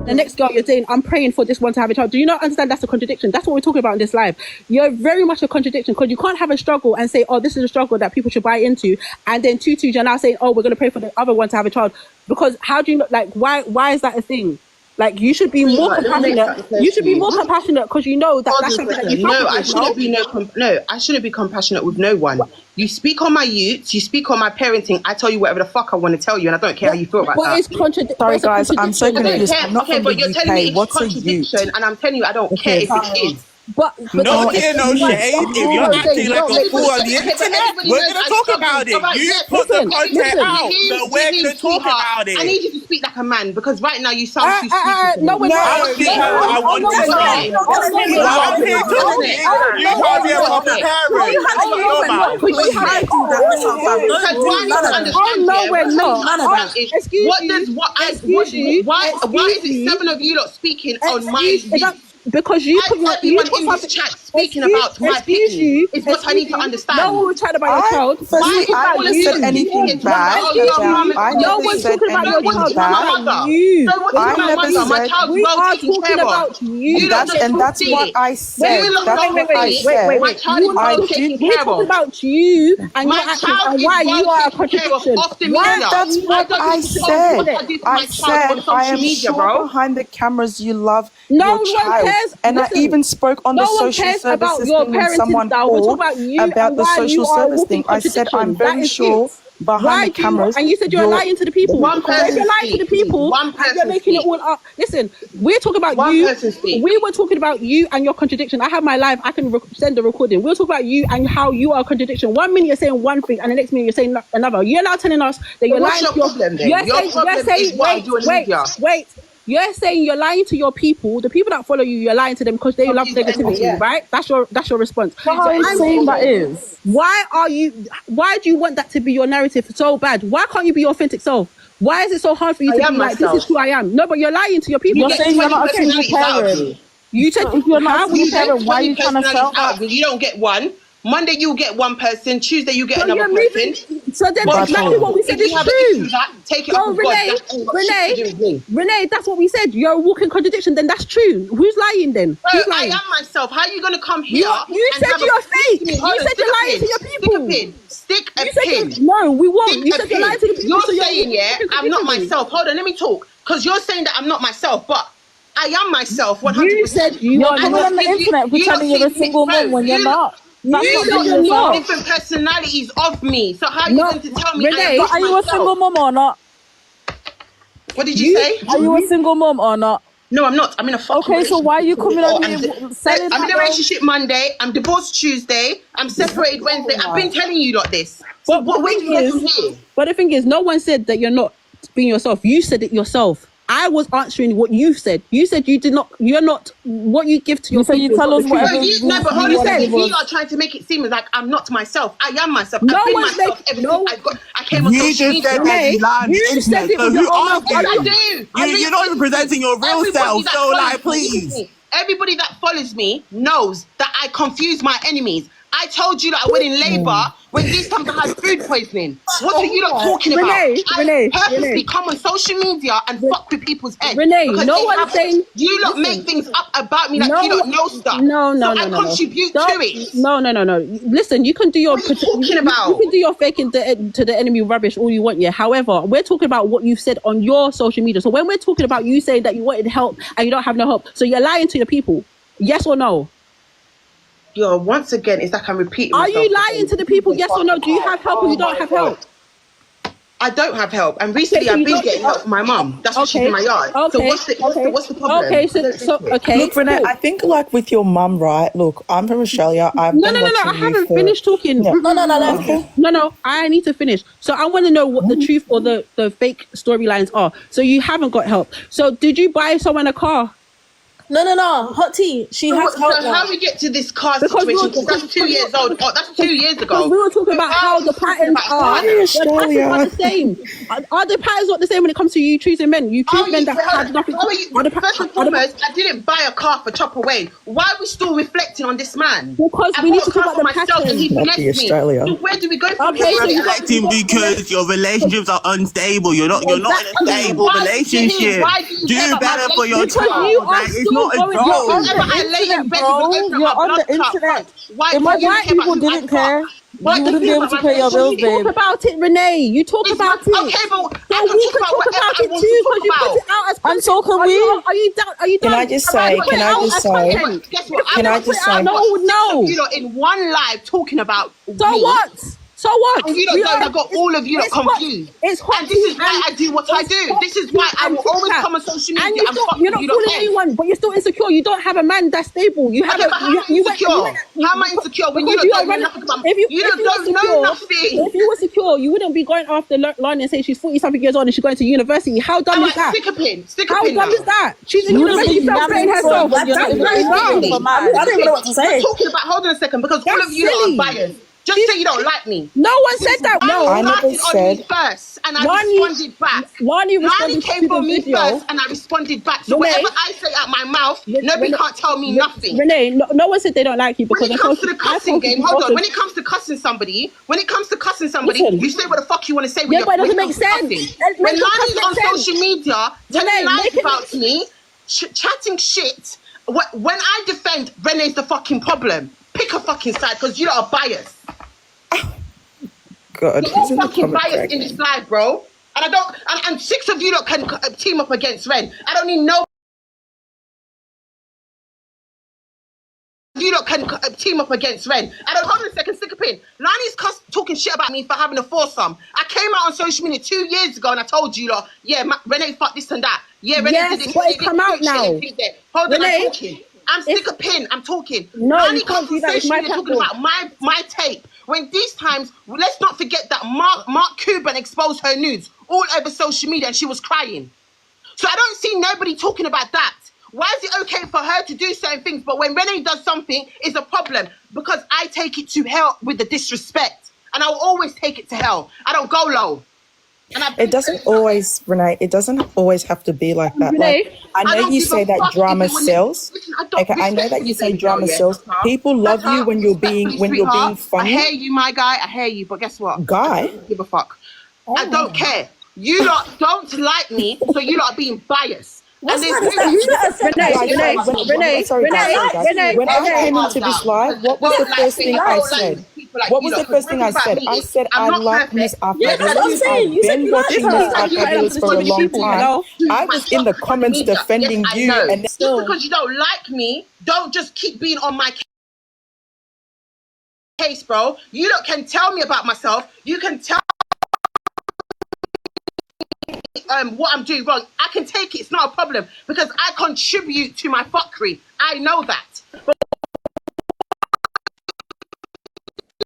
The next girl, you're saying, I'm praying for this one to have a child. Do you not understand that's a contradiction? That's what we're talking about in this live. You're very much a contradiction because you can't have a struggle and say, oh, this is a struggle that people should buy into. And then you're now saying, oh, we're going to pray for the other one to have a child. Because how do you, like, why is that a thing? Like, you should be more compassionate. You should be more compassionate because you know that that's something that you I shouldn't be compassionate with no one. You speak on my youth, you speak on my parenting, I tell you whatever the fuck I want to tell you, and I don't care how you feel about that. It's Sorry guys, I'm so confused. I'm not from but the you're telling me UK. it's What's a youth? contradiction, and I'm telling you I don't care if it is. But no shade. If you're acting like a fool on the internet, we're gonna talk about it. You put the content out, so we're gonna talk about it. I need you to speak like a man because right now you sound too stupid. No, I want to say. You can't be a proper parent. Why is it 7 of you lot speaking on my because you put in this chat speaking about my opinion is what I need to understand. No one was trying about your child. I haven't said anything bad. No one's talking about your child. I never said. My child's well taken care of. And that's what I said. Wait. My child is well taken care of. We're talking about you and your actions and why you are a contradiction. That's what I said. I said I am sure behind the cameras you love your child. And I even spoke on the social services thing when someone called about the social service thing. I said I'm very sure behind the cameras. And you said you're lying to the people. One person you're lying to the people. You're making it all up. Listen, we're talking about you. We were talking about you and your contradiction. I have my live. I can send the recording. We'll talk about you and how you are a contradiction. 1 minute you're saying one thing, and the next minute you're saying another. You're now telling us that you're lying to your problem. Wait. You're saying you're lying to your people, the people that follow you. You're lying to them because they love negativity, right? That's your response. How are you saying that is? Why do you want that to be your narrative so bad? Why can't you be your authentic self? Why is it so hard for you to be like, this is who I am? No, but you're lying to your people. You're saying you're not a single parent. You said if you're not a single parent, why are you trying to sell that? You don't get one. Monday you get one person, Tuesday you get another person. So then exactly what we said is true. Take it up with Renee, that's what we said. You're a walking contradiction, then that's true. Who's lying then? Who's lying? I am myself. How are you going to come here? You said you're fake. You said you're lying to your people. Stick a pin. No, we won't. You said you're lying to the people. You're saying, I'm not myself. Hold on, let me talk. Because you're saying that I'm not myself, but I am myself 100%. You said you're on the internet pretending you're a single mom when you're not. You know different personalities of me. So how are you going to tell me? Renee, are you a single mom or not? What did you say? Are you a single mom or not? No, I'm not. I'm in a fucking relationship. So why are you coming on here selling I'm in a relationship Monday. I'm divorced Tuesday. I'm separated Wednesday. I've been telling you like this. So but the thing is, no one said that you're not being yourself. You said it yourself. I was answering what you said. You said you're not what you give to your people. You tell us whatever. No, but hold on. You are trying to make it seem like I'm not myself. I am myself. I've been myself ever since I came on social media. You said it with your own mouth. I do. You're not even presenting your real self. So like, please. Everybody that follows me knows that I confuse my enemies. I told you that I went in labour when these times I had food poisoning. What are you not talking about? I purposely come on social media and fuck with people's heads. Renee, no one's saying... You lot make things up about me like you don't know stuff. No. I contribute to it. No. Listen, you can do your... What are you talking about? You can do your faking to the enemy rubbish all you want, yeah. However, we're talking about what you've said on your social media. So when we're talking about you saying that you wanted help and you don't have no help, so you're lying to your people. Yes or no? Yo, once again, it's like I'm repeating myself. Are you lying to the people? Yes or no? Do you have help or you don't have help? I don't have help, and recently I've been getting help from my mum. That's what she's in my yard. So what's the problem? Okay. Look, Renee, I think like with your mum, right? Look, I'm from Australia. No. I haven't finished talking. Yeah. No. I need to finish. So I want to know what the truth or the fake storylines are. So you haven't got help. So did you buy someone a car? No. Hot tea. She has help. So how we get to this car situation? Because that's 2 years old. Oh, that's 2 years ago. We were talking about how the patterns are. The patterns are the same. Are the patterns not the same when it comes to you choosing men? You choose men that have nothing. First and foremost, I didn't buy a car for Chop Away. Why are we still reflecting on this man? Because we need to talk about the patterns. And he blessed me. So where do we go from here? You're reflecting because your relationships are unstable. You're not in a stable relationship. Do better for your child. Like, it's not a joke. You're on the internet. Imagine people didn't care. You wouldn't be able to pay your bills, babe. You talk about it, Renee. You talk about it. Okay, but I can talk about whatever I want to talk about. It out as and so can we. Are you done? Can I just say? Guess what? No. You know, in one live talking about so me. What? So what? And you don't know, I got all of you confused. It's hot. And this is why I do what I do. This is why I will always come on social media and fuck you're not fooling anyone, but you're still insecure. You don't have a man that's stable. You have How am I insecure when you don't know nothing about me? You don't know nothing. If you were secure, you wouldn't be going after Lani and saying she's 40-something years old and she's going to university. How dumb is that? Stick a pin. How dumb is that? She's in university celebrating herself. That's very dumb. I don't even know what to say. Talking about, hold on a second, because all of you are biased. Just say you don't like me. No one said that. No, I never said. First, and I responded back. Lani came for me first, and I responded back. So whatever I say out my mouth, nobody can't tell me nothing. Renee, no one said they don't like you because when it comes to the cussing game, hold on. When it comes to cussing somebody, you say what the fuck you want to say. Yeah, but it doesn't make sense. When Lani's on social media telling lies about me, chatting shit, when I defend, Renee's the fucking problem. Pick a fucking side because you are biased. God, you're all fucking biased in this live, bro. And I don't. And 6 of you lot can team up against Ren. I don't need no. You lot can team up against Ren. I don't. Hold on a second. Stick a pin. Lani's talking shit about me for having a foursome. I came out on social media 2 years ago and I told you lot, yeah, Renee fucked this and that. Yeah, Renee did this. But it's come out now. Hold on, I'm talking. I'm stick a pin. I'm talking. No, Lani comes on social media talking about my tape. When these times, let's not forget that Mark Cuban exposed her nudes all over social media and she was crying. So I don't see nobody talking about that. Why is it okay for her to do certain things, but when Renee does something, it's a problem? Because I take it to hell with the disrespect. And I will always take it to hell. I don't go low. It doesn't always, Renee, it doesn't always have to be like that. Like, I know you say that drama sells. Okay, I know that you say drama sells. People love you when you're being funny. I hear you, my guy. I hear you, but guess what? Guy? I don't give a fuck. I don't care. You lot don't like me, so you lot are being biased. When I came into this live, what was the first thing I said? What was the first thing I said? I said I like Miss Afro-Village. I've been watching Miss Afro-Village for a long time. I was in the comments defending you. And just because you don't like me, don't just keep being on my case, bro. You lot can tell me about myself. You can tell what I'm doing wrong. I can take it. It's not a problem because I contribute to my fuckery. I know that. But what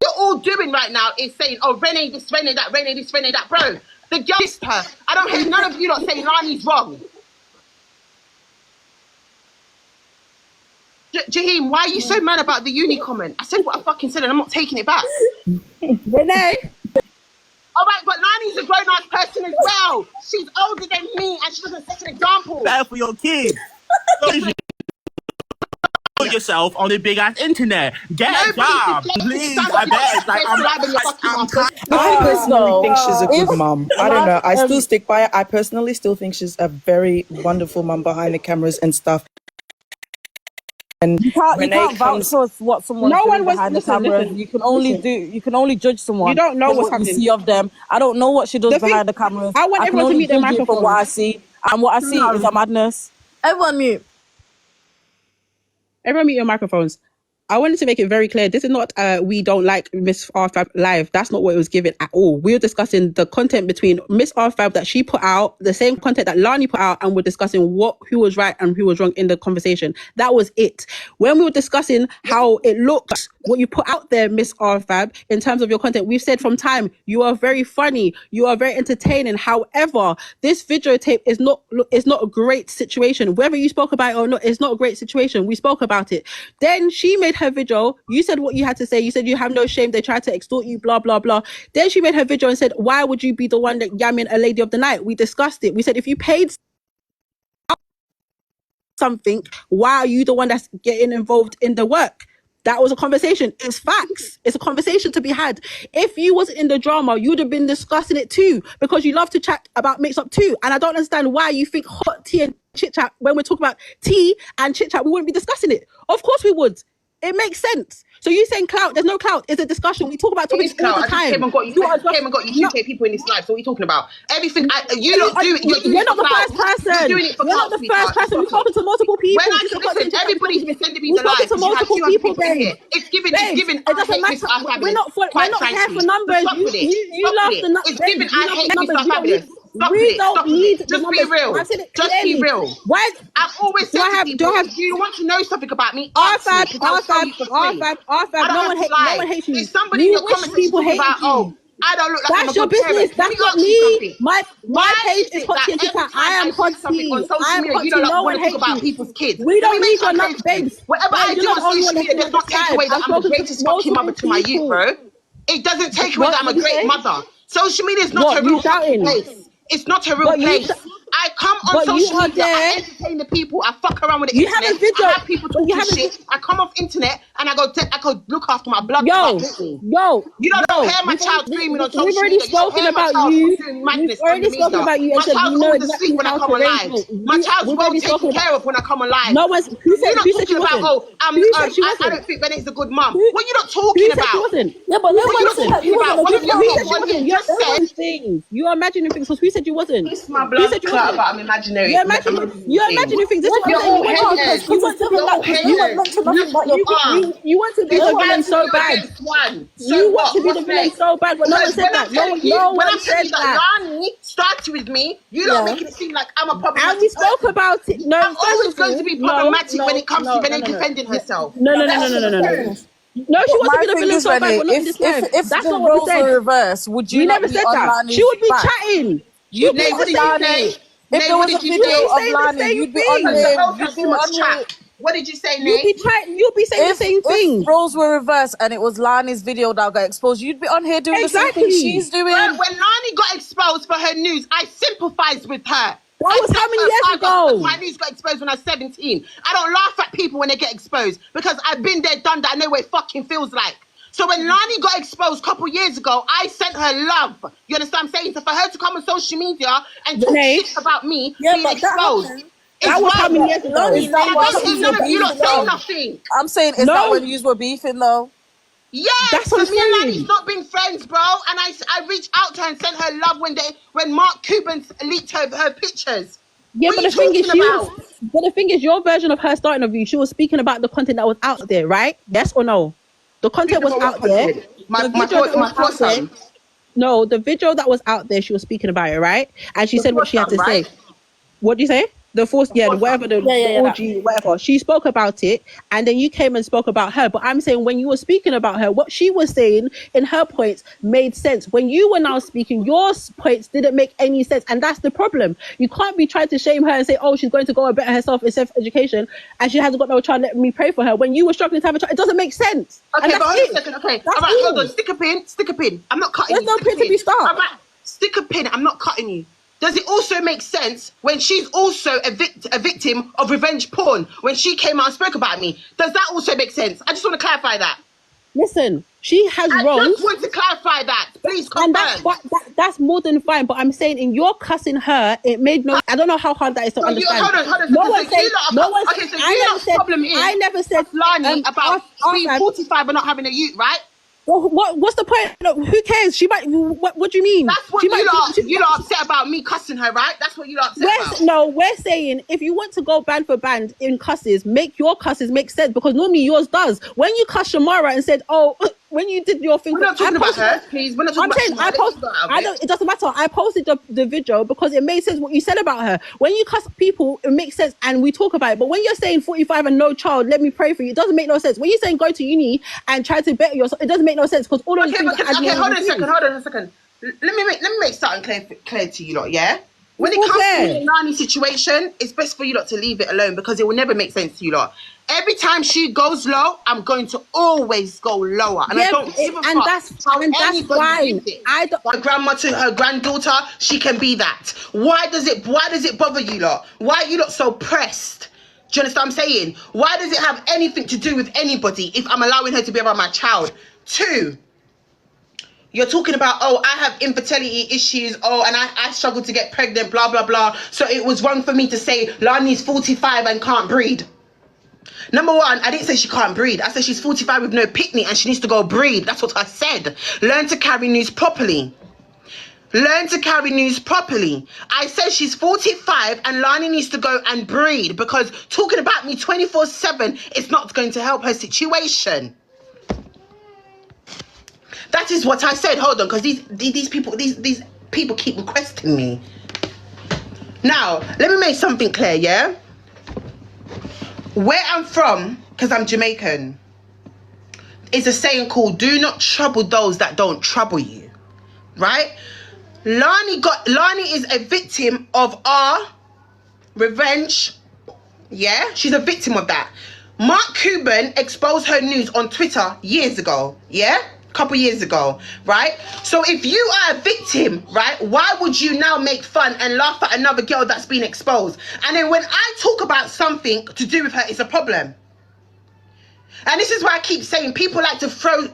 you're all doing right now is saying, oh, Renee this, Renee that, Renee this, Renee that. Bro, the girl missed her. I don't hear none of you not saying Lani's wrong. Jaheim, why are you so mad about the uni comment? I said what I fucking said and I'm not taking it back. Renee. All right, but Lani's a grown-ass person as well. She's older than me and she doesn't set an example. Better for your kids. Put yourself on the big-ass internet. Get a job. Please, I beg. Like, I personally think she's a good mom. I don't know. I still stick by it. I personally still think she's a very wonderful mom behind the cameras and stuff. And you can't vouch for what someone's doing behind the camera. You can only judge someone. You don't know what's happening. You see of them. I don't know what she does behind the camera. I want everyone to meet their microphone. From what I see, and what I see is a madness. Everyone mute. Everyone mute your microphones. I wanted to make it very clear. This is not we don't like Miss R-Fab live. That's not what it was given at all. We were discussing the content between Miss R-Fab that she put out, the same content that Lani put out, and we're discussing who was right and who was wrong in the conversation. That was it. When we were discussing how it looks, what you put out there, Miss R-Fab, in terms of your content, we've said from time, you are very funny, you are very entertaining. However, this videotape is not a great situation. Whether you spoke about it or not, it's not a great situation. We spoke about it. Then she made her video. You said what you had to say. You said you have no shame. They tried to extort you, blah, blah, blah. Then she made her video and said, why would you be the one that yamming a lady of the night? We discussed it. We said, if you paid something, why are you the one that's getting involved in the work? That was a conversation. It's facts. It's a conversation to be had. If you wasn't in the drama, you would have been discussing it too, because you love to chat about mix up too. And I don't understand why you think hot tea and chit chat, when we're talking about tea and chit chat, we wouldn't be discussing it. Of course we would. It makes sense. So you saying clout? There's no clout. It's a discussion. We talk about topics all the time. I came and got you 2K people in this life. So what are you talking about? Everything you lot do. You're not the first person. You're not the first person. We've spoken to multiple people. Listen, everybody's been sending me the live. We've spoken to multiple people, babe. It's given. It doesn't matter. We're not here for numbers. You love the numbers. It's given. I hate Mr. Fabulous. We don't need the numbers. Just be real. Just be real. Why? I've always said to people, if you want to know something about me, R-Fab, no one hates you. If somebody in your comments people hate about, I don't look like that's your business. That's not me. My page is hot tea. I am hot tea. I am hot tea. No one hates about people's kids. We don't need your nuts, babes. Whatever I do on social media does not take away that I'm the greatest fucking mother to my youth, bro. It doesn't take away that I'm a great mother. Social media is not a real place. It's not a real place. I come on social media, I entertain the people, I fuck around with the internet. Have a video. I have people talking shit. I come off internet and I go look after my blood. Yo, you don't hear my child screaming on social media. We've already spoken about you. We've already spoken about you. My child's going to sleep when I come on live. My child's well taken care of when I come on live. No one's. Who said she wasn't? I don't think Bennett's a good mum. What are you not talking about? Yeah, but you're imagining things. Who said you wasn't? It's my blood clot, but I'm imaginary. You're imagining things. You want to be the villain so bad. You want to be the villain so bad, but no one said that. No one said that. Lani started with me, you don't make it seem like I'm a problematic. And we spoke about it. No, I'm always going to be problematic when it comes to Bennett defending herself. No. No, she wants to be the villain so bad, but not in this life. If the roles were reversed, would you never said that? She would be chatting. What did you say? If there was a video of Lani, you'd be on there. What did you say, Nate? You'd be saying the same thing. If roles were reversed and it was Lani's video that got exposed, you'd be on here doing the same thing she's doing. When Lani got exposed for her news, I sympathized with her. That was how many years ago? My news got exposed when I was 17. I don't laugh at people when they get exposed because I've been there, done that. I know what it fucking feels like. So when Lani got exposed a couple years ago, I sent her love. You understand what I'm saying? So for her to come on social media and talk shit about me being exposed. That was how many years ago? You don't say nothing. I'm saying, is that when you were beefing though? Yeah, so me and Lani's not been friends, bro. And I reached out to her and sent her love when Mark Cuban leaked her pictures. Yeah, but the thing is, your version of her starting of you, she was speaking about the content that was out there, right? Yes or no? The content was out there. No, the video that was out there, she was speaking about it, right? And she said what she had to say. What do you say? The force, whatever, the orgy, whatever. She spoke about it, and then you came and spoke about her. But I'm saying when you were speaking about her, what she was saying in her points made sense. When you were now speaking, your points didn't make any sense, and that's the problem. You can't be trying to shame her and say, oh, she's going to go and better herself in self-education, and she hasn't got no child, let me pray for her. When you were struggling to have a child, it doesn't make sense. Okay, but hold on a second. Okay, all right, hold on. Stick a pin. I'm not cutting you. There's no pin to be stuck. All right, stick a pin. I'm not cutting you. Does it also make sense when she's also a victim of revenge porn? When she came out and spoke about me, does that also make sense? I just want to clarify that. Listen, she has wrong. I just want to clarify that. Please confirm. And that's more than fine. But I'm saying in your cussing her, it made no. I don't know how hard that is to understand. Hold on. No one said. I never said Lani about being 45 and not having a youth, right? What's the point? No, who cares? She might. What do you mean? That's what you lot upset about me cussing her, right? That's what you lot upset about. No, we're saying if you want to go band for band in cusses, make your cusses make sense, because normally yours does. When you cuss Shamara and said, "Oh," when you did your thing, we're not talking about her, please. We're not talking about it doesn't matter. I posted the video because it made sense what you said about her. When you cuss people, it makes sense and we talk about it. But when you're saying 45 and no child, let me pray for you, it doesn't make no sense. When you're saying go to uni and try to better yourself, it doesn't make no sense because all of the things. Okay, hold on a second. Let me make something clear to you lot, yeah? When it comes to the Lani situation, it's best for you lot to leave it alone because it will never make sense to you lot. Every time she goes low, I'm going to always go lower. And I don't give a fuck. That's fine. My grandma to her granddaughter, she can be that. Why does it bother you lot? Why are you lot so pressed? Do you understand what I'm saying? Why does it have anything to do with anybody if I'm allowing her to be around my child? 2, you're talking about, oh, I have infertility issues, and I struggle to get pregnant, blah, blah, blah. So it was wrong for me to say Lani's 45 and can't breed. Number 1, I didn't say she can't breed. I said she's 45 with no picnic and she needs to go breed. That's what I said. Learn to carry news properly. Learn to carry news properly. I said she's 45 and Lani needs to go and breed because talking about me 24/7 is not going to help her situation. That is what I said. Hold on, because these people keep requesting me. Now, let me make something clear, yeah? Where I'm from, because I'm Jamaican, is a saying called, do not trouble those that don't trouble you. Right? Lani is a victim of our revenge. Yeah? She's a victim of that. Mark Cuban exposed her news on Twitter years ago. Yeah? Couple years ago, right? So if you are a victim, right, why would you now make fun and laugh at another girl that's been exposed? And then when I talk about something to do with her, it's a problem. And this is why I keep saying people like to throw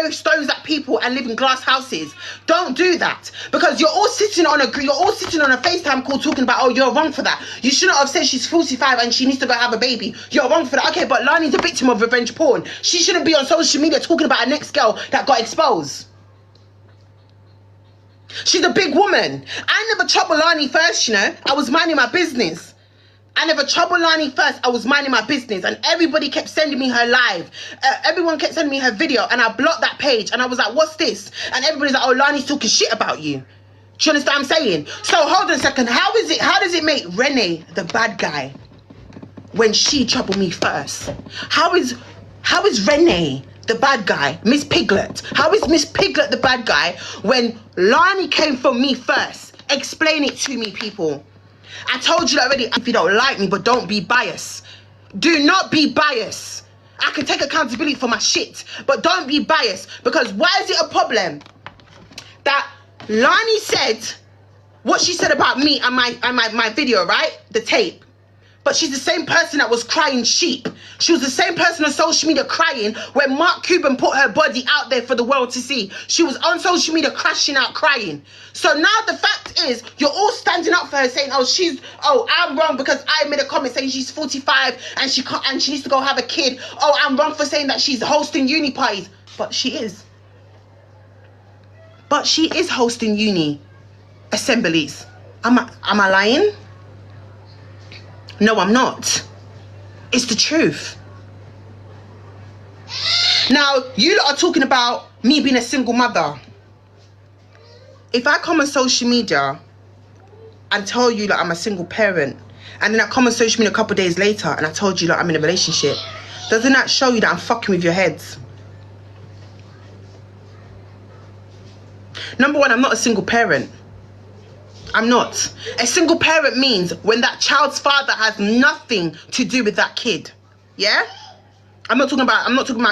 stones at people and live in glass houses. Don't do that, because you're all sitting on a FaceTime call talking about, oh, you're wrong for that. You shouldn't have said she's 45 and she needs to go have a baby. You're wrong for that. Okay, but Lani's a victim of revenge porn. She shouldn't be on social media talking about a next girl that got exposed. She's a big woman. I never troubled Lani first, you know. I was minding my business. I never troubled Lani first. I was minding my business and everybody kept sending me her live. Everyone kept sending me her video and I blocked that page and I was like, what's this? And everybody's like, oh, Lani's talking shit about you. Do you understand what I'm saying? So hold on a second. How does it make Renee the bad guy when she troubled me first? How is Renee the bad guy? Miss Piglet. How is Miss Piglet the bad guy when Lani came from me first? Explain it to me, people. I told you already, if you don't like me, but don't be biased. Do not be biased. I can take accountability for my shit, but don't be biased. Because why is it a problem that Lani said what she said about me and my video, right? The tape. But she's the same person that was crying sheep. She was the same person on social media crying when Mark Cuban put her body out there for the world to see. She was on social media crashing out crying. So now the fact is, you're all standing up for her saying, I'm wrong because I made a comment saying she's 45 and she needs to go have a kid. Oh, I'm wrong for saying that she's hosting uni parties. But she is. But she is hosting uni assemblies. Am I lying? No, I'm not. It's the truth. Now, you lot are talking about me being a single mother. If I come on social media and tell you that I'm a single parent, and then I come on social media a couple of days later and I told you that I'm in a relationship, doesn't that show you that I'm fucking with your heads? Number 1, I'm not a single parent. I'm not. A single parent means when that child's father has nothing to do with that kid. Yeah? I'm not talking about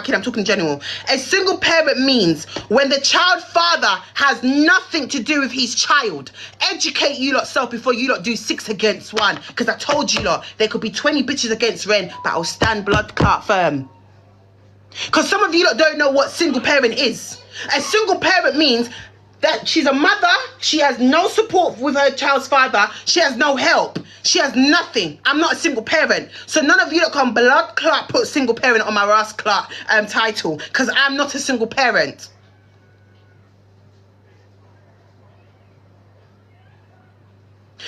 kid, I'm talking in general. A single parent means when the child father has nothing to do with his child. Educate you lot self before you lot do 6 against 1. Because I told you lot, there could be 20 bitches against Ren, but I'll stand blood clot firm. Because some of you lot don't know what single parent is. A single parent means that she's a mother. She has no support with her child's father. She has no help. She has nothing. I'm not a single parent. So none of you that come blood clot put single parent on my Ross Clark title, because I'm not a single parent.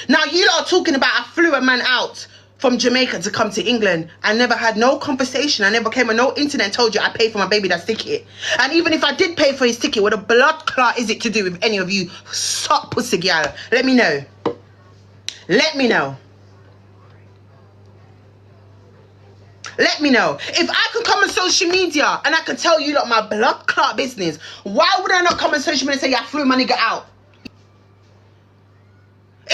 Now you lot are talking about I flew a man out from Jamaica to come to England. I never had no conversation. I never came on no internet and told you I paid for my baby dad's ticket. And even if I did pay for his ticket, what a blood clot is it to do with any of you suck pussy gal? Let me know. Let me know. Let me know. If I can come on social media and I can tell you lot my blood clot business, why would I not come on social media and say, yeah, I flew my nigga out?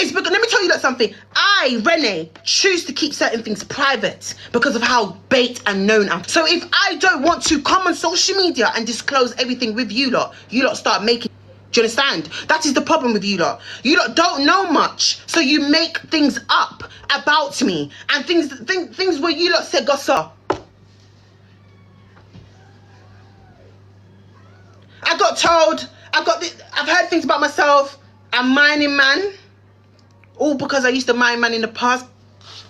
It's because, let me tell you that something. I, Renee, choose to keep certain things private because of how bait and known I'm. So if I don't want to come on social media and disclose everything with you lot start making. Do you understand? That is the problem with you lot. You lot don't know much, so you make things up about me and things where you lot said, gossa. I got told. I've heard things about myself. I'm mining man. All because I used to mine man in the past.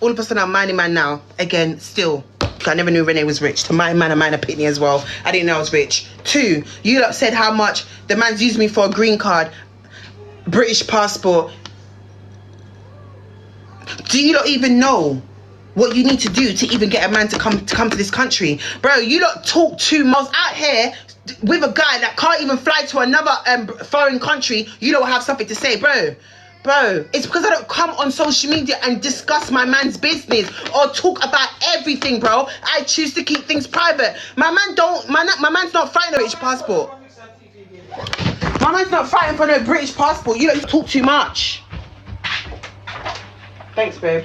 All of a sudden I'm mining man now. Again, still. I never knew Renee was rich. To mine man and mine a pitney as well. I didn't know I was rich. 2, you lot said how much the man's used me for a green card. British passport. Do you lot even know what you need to do to even get a man to come to this country? Bro, you lot talk too much. I was out here with a guy that can't even fly to another foreign country. You don't have something to say, bro. Bro, it's because I don't come on social media and discuss my man's business or talk about everything, bro. I choose to keep things private. My man's not fighting a British passport. My man's not fighting for no British passport. You don't talk too much. Thanks, babe.